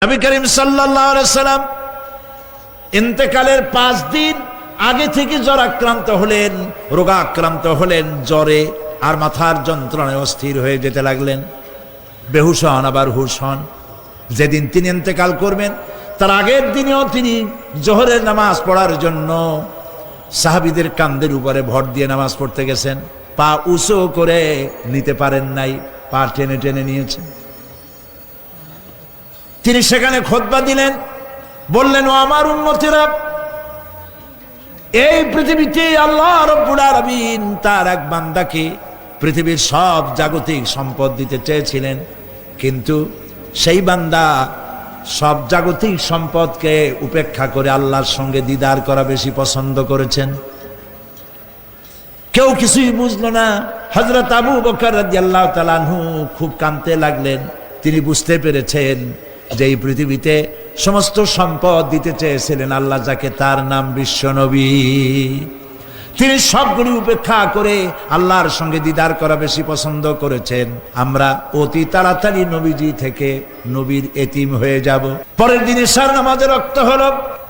নবী করিম সাল্লাল্লাহু আলাইহি সাল্লাম ইন্তেকালের 5 দিন আগে থেকে জ্বর আক্রান্ত হলেন, রোগাক্রান্ত হলেন, জ্বরে আর মাথার যন্ত্রণায় অস্থির হয়ে যেতে লাগলেন। বেহুশ হন, আবার হুশ হন। যেদিন তিনি ইন্তেকাল করবেন তার আগের দিনেও তিনি জোহরের নামাজ পড়ার জন্য সাহাবীদের কাঁধের উপরে ভর দিয়ে নামাজ পড়তে গেছেন। পা উঁচু করে নিতে পারেন নাই, পা টেনে টেনে নিয়েছেন। তিনি সেখানে খুতবা দিলেন, বললেন, ও আমার উম্মতেরা, এই পৃথিবীতে আল্লাহ রাব্বুল আলামিন তার এক বান্দাকে পৃথিবীর সব জাগতিক সম্পদ দিতে চেয়েছিলেন, কিন্তু সেই বান্দা সব জাগতিক সম্পদকে উপেক্ষা করে আল্লাহর সঙ্গে দিদার করা বেশি পছন্দ করেছেন। কেউ কিছুই বুঝলো না। হযরত আবু বকর রাদিয়াল্লাহু তাআলা আনহু খুব কাঁদতে লাগলেন। তিনি বুঝতে পেরেছেন যে এই পৃথিবীতে সমস্ত সম্পদ দিতে চেয়েছিলেন আল্লাহ যাকে, তার নাম বিশ্বনবী। তিনি সবগুলি উপেক্ষা করে আল্লাহর সঙ্গে দিদার করা বেশি পছন্দ করেছেন। আমরা অতি তাড়াতাড়ি নবীজি থেকে নবীর এতিম হয়ে যাব। পরের দিন ইশার নামাজের রক্ত হলো,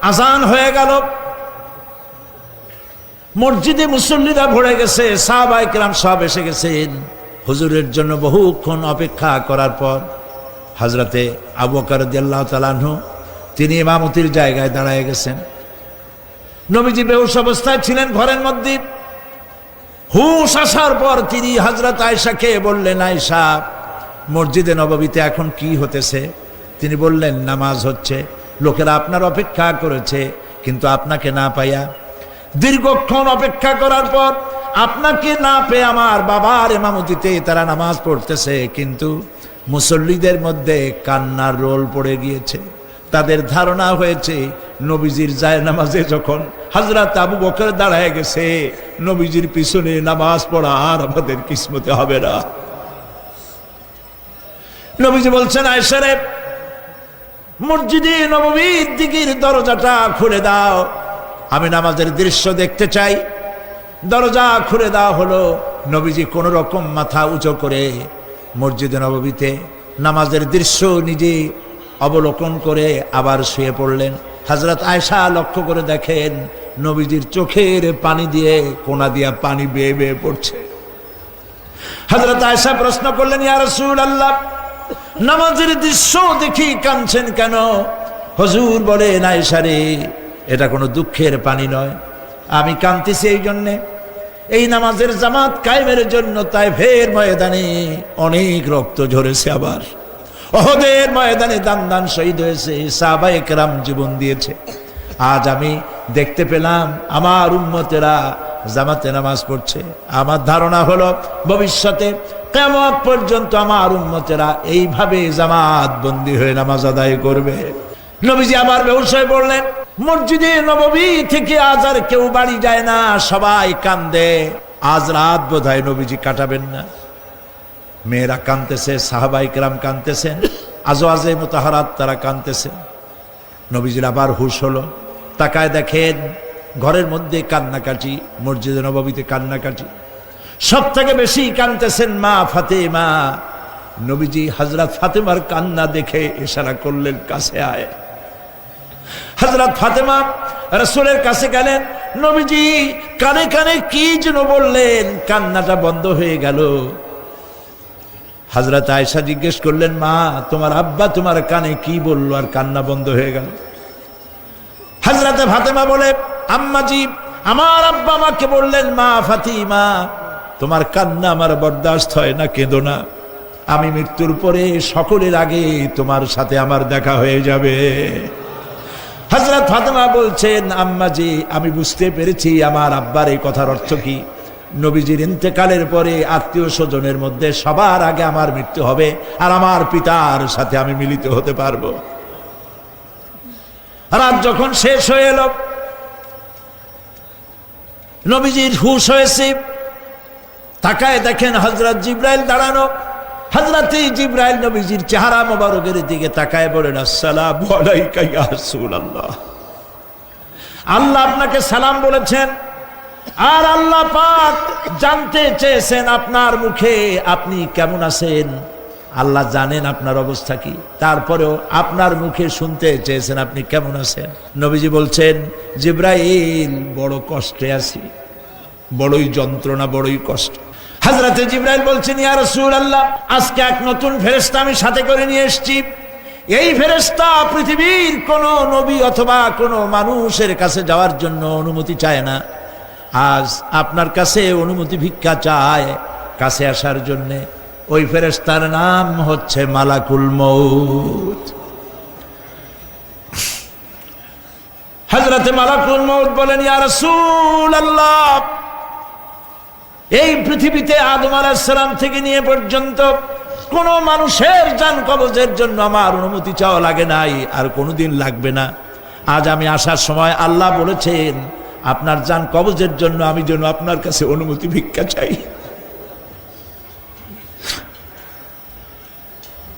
আজান হয়ে গেল, মসজিদে মুসল্লিরা ভরে গেছে, সাহাবায়ে কেরাম সব এসে গেছেন। হুজুরের জন্য বহুক্ষণ অপেক্ষা করার পর হযরতে আবু বকর রাদিয়াল্লাহু তাআলা আনহু তিনি ইমামতির জায়গায় দাঁড়ায় গেছেন। নবীজি বেহুশ অবস্থায় ছিলেন ঘরের মধ্যে। হুশ আসার পর তিনি হযরত আয়েশাকে বললেন, আয়েশা, মসজিদে নববীতে এখন কি হতেছে? তিনি বললেন, নামাজ হচ্ছে। লোকেরা আপনার অপেক্ষা করেছে, কিন্তু আপনাকে না পাইয়া দীর্ঘক্ষণ অপেক্ষা করার পর আপনাকে না পেয়ে আমার বাবার ইমামতিতে তারা নামাজ পড়তেছে, কিন্তু মুসল্লিদের মধ্যে কান্নার রোল পড়ে গিয়েছে। তাদের ধারণা হয়েছে নবীজির জায়নামাজে যখন হযরত আবু বকর দাঁড়ায় গেছে, নবীজির পিছনে নামাজ পড়া আর আমাদের কিসমতে হবে না। নবীজি বলছেন, আয়েশা রে, মসজিদে নববীর দিকের দরজাটা খুলে দাও, আমি নামাজের দৃশ্য দেখতে চাই। দরজা খুলে দেওয়া হলো। নবীজি কোন রকম মাথা উঁচু করে মসজিদে নববীতে নামাজের দৃশ্য নিজে অবলোকন করে আবার শুয়ে পড়লেন। হযরত আয়েশা লক্ষ্য করে দেখেন নবীজির চোখের পানি দিয়ে কোনা দিয়া পানি বেয়ে বেয়ে পড়ছে। হযরত আয়েশা প্রশ্ন করলেন, ইয়া রাসূলুল্লাহ, নামাজের দৃশ্য দেখি কাঁদছেন কেন? হুজুর বলেন, আয়েশা রে, এটা কোনো দুঃখের পানি নয়, আমি কাঁদতেছি এই জন্যে, এই নামাজের জামাত কায়েমের জন্য তায়েফের ময়দানে অনেক রক্ত ঝরেছে, আবার উহুদের ময়দানে দান দান শহীদ হয়েছে, সাহাবায়ে কেরাম জীবন দিয়েছে। আজ আমি দেখতে পেলাম আমার উম্মতেরা জামাতে নামাজ পড়ছে। আমার ধারণা হলো ভবিষ্যতে কিয়ামত পর্যন্ত আমার উম্মতেরা এইভাবে জামাত বন্দী হয়ে নামাজ আদায় করবে। নবীজি আবার বেহুশ হয়ে পড়লেন। মসজিদে নববী থেকে আজ আর কেউ বাড়ি যায় না, সবাই কান্দে। আজ রাত বোধহয় নবীজি কাটাবেন না। মেয়েরা কাঁদতেছে, সাহাবায়ে কেরাম কাঁদতেছেন, আজওয়াজে মুতাহারাত তারা কাঁদতেছেন। নবীজির আবার হুশ হলো, তাকায় দেখেন ঘরের মধ্যে কান্নাকাটি, মসজিদে নববীতে কান্নাকাটি। সব থেকে বেশি কাঁদতেছেন মা ফাতেমা। নবীজি হযরত ফাতেমার কান্না দেখে ইশারা করলেন, কাছে আয়। হযরত ফাতেমা রাসূলের কাছে গেলেন। নবীজি কানে কানে কি যেন বললেন, কান্নাটা বন্ধ হয়ে গেল। হযরত আয়েশা জিজ্ঞেস করলেন, মা, তোমার আব্বা তোমার কানে কি বললো আর কান্না বন্ধ হয়ে গেল? হযরত ফাতেমা বলে, আম্মাজি, আমার আব্বা আমাকে বললেন, মা ফাতিমা, তোমার কান্না আমার বরদাস্ত হয় না, কেঁদো না, আমি মৃত্যুর পরে সকলের আগে তোমার সাথে আমার দেখা হয়ে যাবে। হযরত ফাতেমা বলছেন, আম্মাজি, আমি বুঝতে পেরেছি আমার আব্বার এই কথার অর্থ কি। নবীজির ইন্তেকালের পরে আত্মীয় স্বজনের মধ্যে সবার আগে আমার মৃত্যু হবে, আর আমার পিতার সাথে আমি মিলিত হতে পারবো। রাত যখন শেষ হয়ে এলো, নবীজির হুশ হয়েছে। তাকায় দেখেন হযরত জিবরাইল দাঁড়ানো। হযরত জিবরাইল নবীজির চেহারা মোবারকের দিকে তাকায় বলেন, আসসালামু আলাইকা ইয়া রাসূলুল্লাহ, আল্লাহ আপনাকে সালাম বলেছেন, আর আল্লাহ পাক জানতে চেয়েছেন আপনার মুখে আপনি কেমন আছেন। আল্লাহ জানেন আপনার অবস্থা কি, তারপরেও আপনার মুখে শুনতে চেয়েছেন আপনি কেমন আছেন। নবীজি বলছেন, জিবরাইল বড় কষ্টে আছি, বড়ই যন্ত্রণা, বড়ই কষ্ট। হযরতে জিবরাইল বলছেন, ইয়া রাসূলুল্লাহ, আজকে এক নতুন ফেরেশতা আমি সাথে করে নিয়ে এসেছি। এই ফেরেশতা পৃথিবীর কোন নবী অথবা কোন মানুষের কাছে যাওয়ার জন্য অনুমতি চায় না, আজ আপনার কাছে অনুমতি ভিক্ষা চায় কাছে আসার জন্য। ওই ফেরেশতার নাম হচ্ছে মালাকুল মউত। হযরতে মালাকুল মউত বলেন, ইয়া রাসূলুল্লাহ, এই পৃথিবীতে আদম আলাইহিস সালাম থেকে নিয়ে পর্যন্ত কোন মানুষের জান কবজের জন্য আমার অনুমতি চাওয়া লাগে নাই, আর কোনোদিন লাগবে না। আজ আমি আসার সময় আল্লাহ বলেছেন আপনার জান কবজের জন্য আমি যেন আপনার কাছে অনুমতি ভিক্ষা চাই।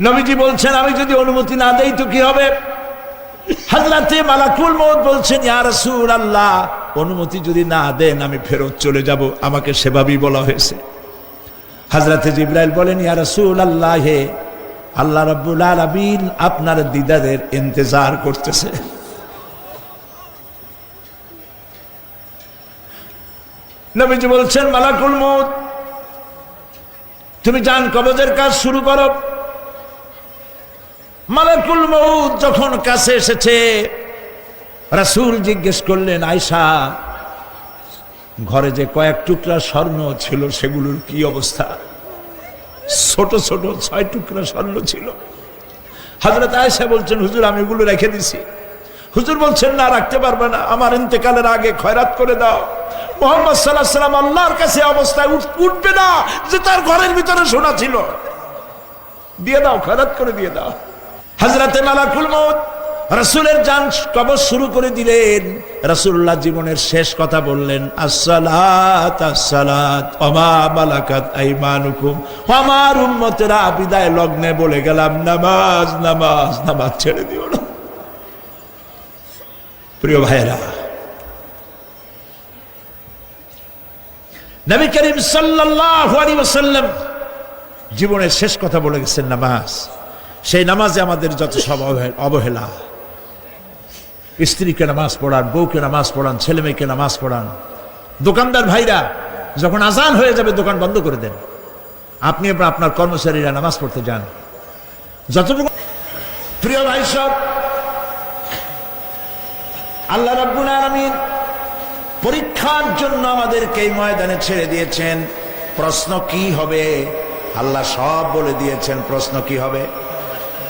নবীজি বলছেন, আমি যদি অনুমতি না দেই তো কি হবে? হযরতে মালাকুল মউত বলছেন, ইয়া রাসূলুল্লাহ, অনুমতি যদি না দেন আমি ফেরত চলে যাব, আমাকে সেভাবেই বলা হয়েছে। হযরতে জিবরাইল বলেন, ইয়া রাসূলুল্লাহ, হে আল্লাহ রাব্বুল আলামিন আপনার দিদারের ইন্তজার করতেছে। নবীজি বলছেন, মালাকুল মউত, তুমি জান কবজের কাজ শুরু করো। মালাকুল মউত যখন কাছে এসেছে, রাসূল জিজ্ঞেস করলেন, আয়েশা, ঘরে যে কয়েক টুকরা স্বর্ণ ছিল সেগুলোর কি অবস্থা? ছোট ছোট 6 টুকরা স্বর্ণ ছিল। হযরত আয়েশা বলছেন, হুজুর আমি এগুলো রেখে দিছি। হুজুর বলছেন, না, রাখতে পারবে না, আমার ইন্তেকালের আগে খয়রাত করে দাও। মুহাম্মদ সাল্লাল্লাহু আলাইহি ওয়াসাল্লাম আল্লাহর কাছে অবস্থায় উঠবে না যে তার ঘরের ভিতরে সোনা ছিল, দিয়ে দাও, খয়রাত করে দিয়ে দাও। হযরতে মালাকুল মউত রাসূলের জান কবজ শুরু করে দিলেন। রাসূলুল্লাহ জীবনের শেষ কথা বললেন, আসসালাত আসসালাত ওয়া মা মালাকাত আইমানুকুম। আমার উম্মতেরা বিদায় লগ্নে বলে গেলাম, নামাজ নামাজ নামাজ ছেড়ে দিও না। প্রিয় ভাইরা, নবী করিম সাল্লাল্লাহু আলাইহি ওয়াসাল্লাম জীবনের শেষ কথা বলে গেছেন নামাজ। সেই নামাজে আমাদের যত সব অবহেলা, স্ত্রীকে নামাজ পড়ান, বউকে নামাজ পড়ান, ছেলে মেয়েকে নামাজ পড়ান। দোকানদার ভাইরা যখন আজান হয়ে যাবে দোকান বন্ধ করে দেন, আপনি আপনার কর্মচারীরা নামাজ পড়তে যান। যতটুকু প্রিয় ভাই সব, আল্লাহ রাব্বুল আলামিন পরীক্ষার জন্য আমাদেরকে এই ময়দানে ছেড়ে দিয়েছেন। প্রশ্ন কি হবে আল্লাহ সব বলে দিয়েছেন। প্রশ্ন কি হবে?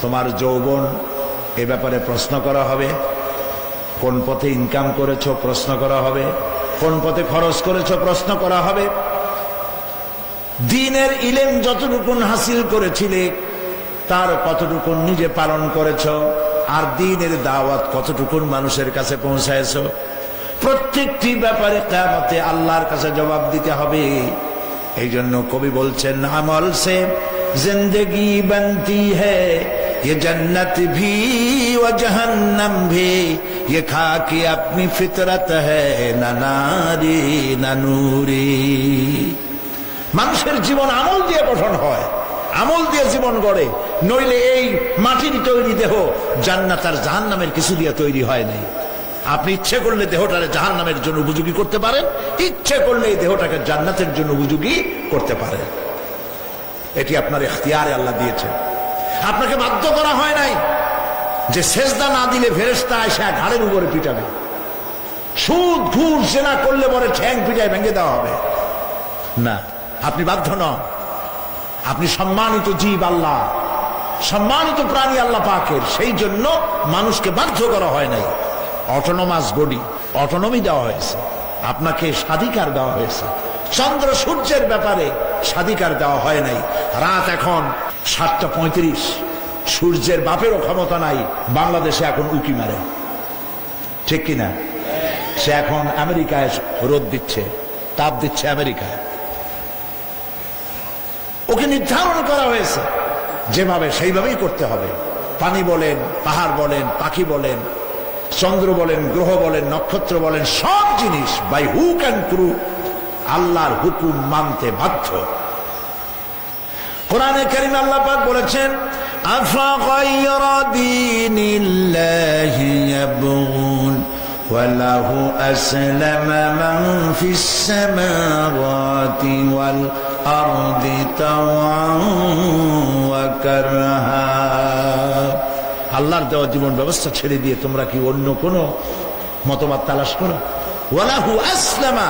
তোমার যৌবন, এ ব্যাপারে প্রশ্ন করা হবে। কোন পথে ইনকাম করেছো প্রশ্ন করা হবে। কোন পথে খরচ করেছো প্রশ্ন করা হবে। দ্বীনের ইলম যতটুকুন হাসিল করেছিলে তার কতটুকুন নিজে পালন করেছো, আর দ্বীনের দাওয়াত কতটুকুন মানুষের কাছে পৌঁছায়ছো। প্রত্যেকটি ব্যাপারে কিয়ামতে আল্লাহর কাছে জবাব দিতে হবে। এই জন্য কবি বলছেন, আমল সে জিন্দেগি বনতি হ্যায়, ये जन्नत भी व जहन्नम भी, ये खाकी अपनी फितरत है, ना नारी ना नूरी। মানুষের জীবন আমল দিয়ে গঠন হয়, আমল দিয়ে জীবন গড়ে। নইলে এই মাটির তৈরি দেহ জান্নাত আর জাহান্নামের কিছু দিয়ে তৈরি হয় নাই। আপনি ইচ্ছে করলে দেহটাকে জাহান্নামের জন্য উপযোগী করতে পারেন, ইচ্ছে করলে এই দেহটাকে জান্নাতের জন্য উপযোগী করতে পারেন। এটি আপনার ইখতিয়ারে আল্লাহ দিয়েছেন, আপনাকে বাধ্য করা হয় নাই যে সেজদা না দিলে ফেরেশতা এসে ঘাড়ের উপরে পিটাবে। সুদ ঘুষ জেনা করলে পরে ঠ্যাং পিটায় ভেঙে দেওয়া হবে না, আপনি বাধ্য নন। আপনি সম্মানিত জীব, আল্লাহ সম্মানিত প্রাণী আল্লাহ পাকের, সেই জন্য মানুষকে বাধ্য করা হয় নাই। অটোনোমাস বডি, অটোনমি দেওয়া হয়েছে, আপনাকে স্বাধিকার দেওয়া হয়েছে। চন্দ্র সূর্যের ব্যাপারে স্বাধিকার দেওয়া হয় নাই। রাত এখন 7:35, সূর্যের বাপেরও ক্ষমতা নাই বাংলাদেশে এখন উকি মারে, ঠিক কিনা? সে এখন আমেরিকায় রোদ দিচ্ছে, তাপ দিচ্ছে আমেরিকায়। ওকে নির্ধারণ করা হয়েছে যেভাবে সেইভাবেই করতে হবে। পানি বলেন, পাহাড় বলেন, পাখি বলেন, চন্দ্র বলেন, গ্রহ বলেন, নক্ষত্র বলেন, সব জিনিস বাই হুক অ্যান্ড ক্রুক আল্লাহর হুকুম মানতে বাধ্য। কোরআনে কারীমে আল্লাহ পাক বলেছেন, আফাগায়রা দীনিল্লাহি ইয়াবগুন ওয়া লাহু আসলামা মান ফিস সামাওয়াতি ওয়াল আরদি তাওআন ওয়া কারহা। আল্লাহর দেওয়া জীবন ব্যবস্থা ছেড়ে দিয়ে তোমরা কি অন্য কোন মতবাদ তালাশ করো? ওয়া লাহু আসলামা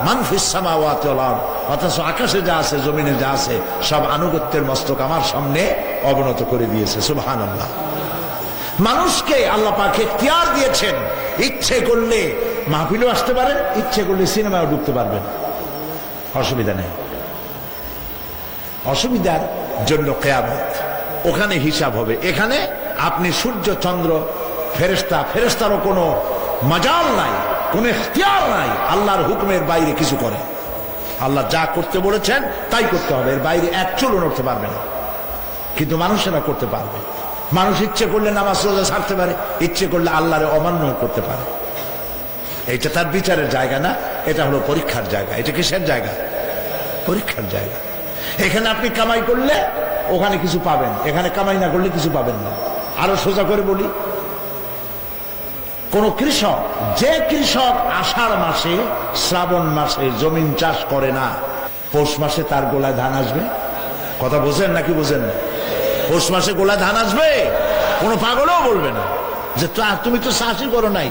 মান ফিস সামাওয়াতি ওয়াল আরদ, অথচ আকাশে যা আছে জমিনে যা আছে সব আনুগত্যের মস্তক আমার সামনে অবনত করে দিয়েছে। সুবহানাল্লাহ। মানুষকে আল্লাহ পাক ইখতিয়ার দিয়েছেন, ইচ্ছে করলে মাহফিলেও আসতে পারেন, ইচ্ছে করলে সিনেমাও ঢুকতে পারবেন, অসুবিধা নেই। অসুবিধার জন্য কিয়ামত, ওখানে হিসাব হবে। এখানে আপনি সূর্য চন্দ্র ফেরেশতারও কোনো মাজাল নাই, কোনো ইখতিয়ার নাই আল্লাহর হুকুমের বাইরে কিছু করে। আল্লাহ যা করতে বলেছেন তাই করতে হবে, এর বাইরে এক চুলও নড়তে পারবে না। কিন্তু মানুষেরা করতে পারবে। মানুষ ইচ্ছে করলে নামাজ রোজা ছাড়তে পারে, ইচ্ছে করলে আল্লাহরে অমান্য করতে পারে। এটা তার বিচারের জায়গা না, এটা হলো পরীক্ষার জায়গা। এটা কিসের জায়গা? পরীক্ষার জায়গা। এখানে আপনি কামাই করলে ওখানে কিছু পাবেন, এখানে কামাই না করলে কিছু পাবেন না। আরো সোজা করে বলি, কোন কৃষক, যে কৃষক আষাঢ় মাসে শ্রাবণ মাসে জমিন চাষ করে না, পৌষ মাসে তার গোলায় ধান আসবে? কথা বোঝেন নাকি বোঝেন না? পৌষ মাসে গোলায় ধান আসবে? কোনো পাগলও বলবে না যে তুমি তো চাষই করো নাই,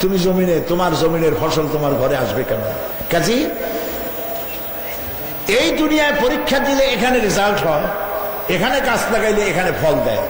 তুমি জমিনে, তোমার জমিনের ফসল তোমার ঘরে আসবে কেন? কাজী এই দুনিয়ায় পরীক্ষা দিলে এখানে রেজাল্ট হয়, এখানে গাছ লাগাইলে এখানে ফল দেয়।